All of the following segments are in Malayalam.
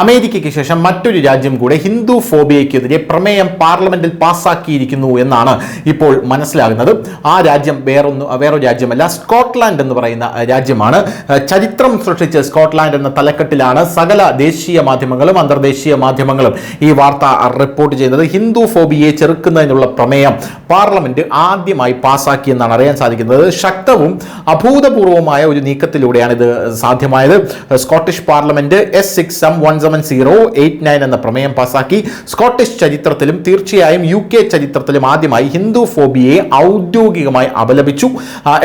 അമേരിക്കയ്ക്ക് ശേഷം മറ്റൊരു രാജ്യം കൂടെ ഹിന്ദു ഫോബിയയ്ക്കെതിരെ പ്രമേയം പാർലമെന്റിൽ പാസ്സാക്കിയിരിക്കുന്നു എന്നാണ് ഇപ്പോൾ മനസ്സിലാകുന്നത്. ആ രാജ്യം വേറൊരു രാജ്യമല്ല, സ്കോട്ട്ലാൻഡ് എന്ന് പറയുന്ന രാജ്യമാണ്. ചരിത്രം സൃഷ്ടിച്ച് സ്കോട്ട്ലാൻഡ് എന്ന തലക്കെട്ടിലാണ് സകല ദേശീയ മാധ്യമങ്ങളും അന്തർദേശീയ മാധ്യമങ്ങളും ഈ വാർത്ത റിപ്പോർട്ട് ചെയ്യുന്നത്. ഹിന്ദു ഫോബിയയെ ചെറുക്കുന്നതിനുള്ള പ്രമേയം പാർലമെന്റ് ആദ്യമായി പാസ്സാക്കിയെന്നാണ് അറിയാൻ സാധിക്കുന്നത്. ശക്തവും അഭൂതപൂർവമായ ഒരു നീക്കത്തിലൂടെയാണ് ഇത് സാധ്യമായത്. സ്കോട്ടിഷ് പാർലമെന്റ് S6M17089 എന്ന പ്രമേയം പാസാക്കി. സ്കോട്ടിഷ് ചരിത്രത്തിലും തീർച്ചയായും UK ചരിത്രത്തിലും ആദ്യമായി ഹിന്ദു ഫോബിയയെ ഔദ്യോഗികമായി അപലപിച്ചു.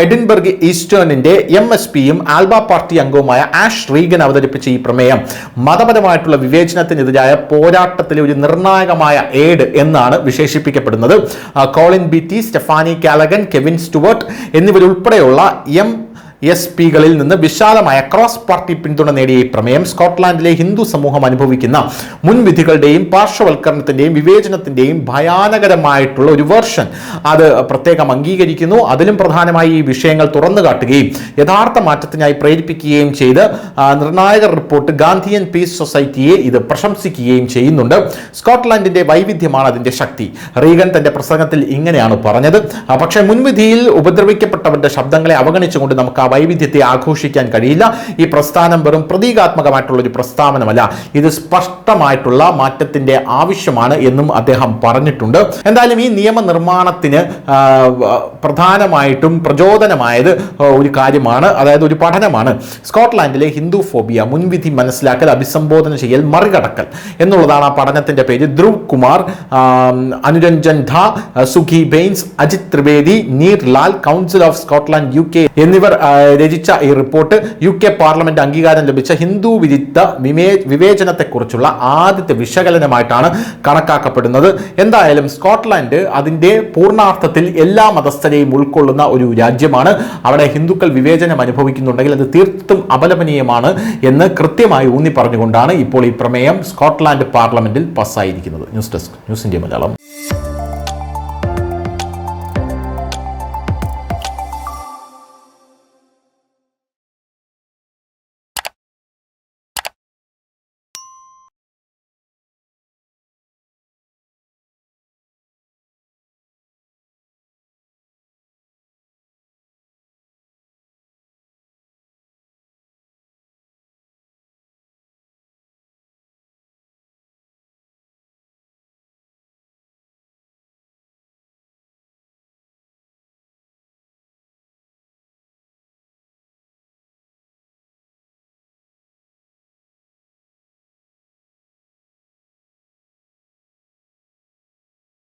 എഡിൻബർഗ് ഈസ്റ്റേണിന്റെ MSPയും ആൽബ പാർട്ടി അംഗവുമായ ആഷ് റീഗൻ അവതരിപ്പിച്ച ഈ പ്രമേയം മതപരമായിട്ടുള്ള വിവേചനത്തിനെതിരായ പോരാട്ടത്തിലെ ഒരു നിർണായകമായ ഏഡ് എന്നാണ് വിശേഷിപ്പിക്കപ്പെടുന്നത്. Colin Beattie, Stephanie Callaghan, Kevin Stewart എന്നിവരുൾപ്പെടെയുള്ള SP-കളിൽ നിന്ന് വിശാലമായ ക്രോസ് പാർട്ടി പിന്തുണ നേടിയ ഈ പ്രമേയം സ്കോട്ട്ലാൻഡിലെ ഹിന്ദു സമൂഹം അനുഭവിക്കുന്ന മുൻവിധികളുടെയും പാർശ്വവൽക്കരണത്തിന്റെയും വിവേചനത്തിന്റെയും ഭയാനകരമായിട്ടുള്ള ഒരു വേർഷൻ അത് പ്രത്യേകം അംഗീകരിക്കുന്നു. അതിലും പ്രധാനമായി ഈ വിഷയങ്ങൾ തുറന്നു കാട്ടുകയും യഥാർത്ഥ മാറ്റത്തിനായി പ്രേരിപ്പിക്കുകയും ചെയ്ത് നിർണായക റിപ്പോർട്ട് ഗാന്ധിയൻ പീസ് സൊസൈറ്റിയെ ഇത് പ്രശംസിക്കുകയും ചെയ്യുന്നുണ്ട്. സ്കോട്ട്ലാൻഡിന്റെ വൈവിധ്യമാണ് അതിന്റെ ശക്തി. റീഗൻ തന്റെ പ്രസംഗത്തിൽ ഇങ്ങനെയാണ് പറഞ്ഞത്. പക്ഷേ മുൻവിധിയിൽ ഉപദ്രവിക്കപ്പെട്ടവരുടെ ശബ്ദങ്ങളെ അവഗണിച്ചുകൊണ്ട് നമുക്ക് വൈവിധ്യത്തെ ആഘോഷിക്കാൻ കഴിയില്ല. ഈ പ്രസ്ഥാനം വെറും പ്രതീകാത്മകമായിട്ടുള്ള ഒരു പ്രസ്താവനമല്ല, ഇത് സ്പഷ്ടമായിട്ടുള്ള മാറ്റത്തിന്റെ ആവശ്യമാണ് എന്നും അദ്ദേഹം പറഞ്ഞിട്ടുണ്ട്. എന്തായാലും ഈ നിയമനിർമ്മാണത്തിന് പ്രധാനമായിട്ടും പ്രചോദനമായത് ഒരു കാര്യമാണ്, അതായത് ഒരു പഠനമാണ്. സ്കോട്ട്ലാൻഡിലെ ഹിന്ദു ഫോബിയ മുൻവിധി മനസ്സിലാക്കൽ, അഭിസംബോധന ചെയ്യൽ, മറികടക്കൽ എന്നുള്ളതാണ് ആ പഠനത്തിന്റെ പേര്. ധ്രുവ് കുമാർ, അനുരഞ്ജൻ ധ, Sukhi Baynes, Ajith Trivedi, neer Lal, council of Scotland UK എന്നിവർ രചിച്ച ഈ റിപ്പോർട്ട് UK പാർലമെന്റ് അംഗീകാരം ലഭിച്ച ഹിന്ദു വിരുദ്ധ വിവേചനത്തെക്കുറിച്ചുള്ള ആദ്യത്തെ വിശകലനമായിട്ടാണ് കണക്കാക്കപ്പെടുന്നത്. എന്തായാലും സ്കോട്ട്ലാൻഡ് അതിന്റെ പൂർണ്ണാർത്ഥത്തിൽ എല്ലാ മതസ്ഥരെയും ഉൾക്കൊള്ളുന്ന ഒരു രാജ്യമാണ്. അവിടെ ഹിന്ദുക്കൾ വിവേചനം അനുഭവിക്കുന്നുണ്ടെങ്കിൽ അത് തീർത്തും അപലപനീയമാണ് എന്ന് കൃത്യമായി ഊന്നി പറഞ്ഞുകൊണ്ടാണ് ഇപ്പോൾ ഈ പ്രമേയം സ്കോട്ട്ലാൻഡ് പാർലമെന്റിൽ പാസ്സായിരിക്കുന്നത്. News desk, news India Malayalam.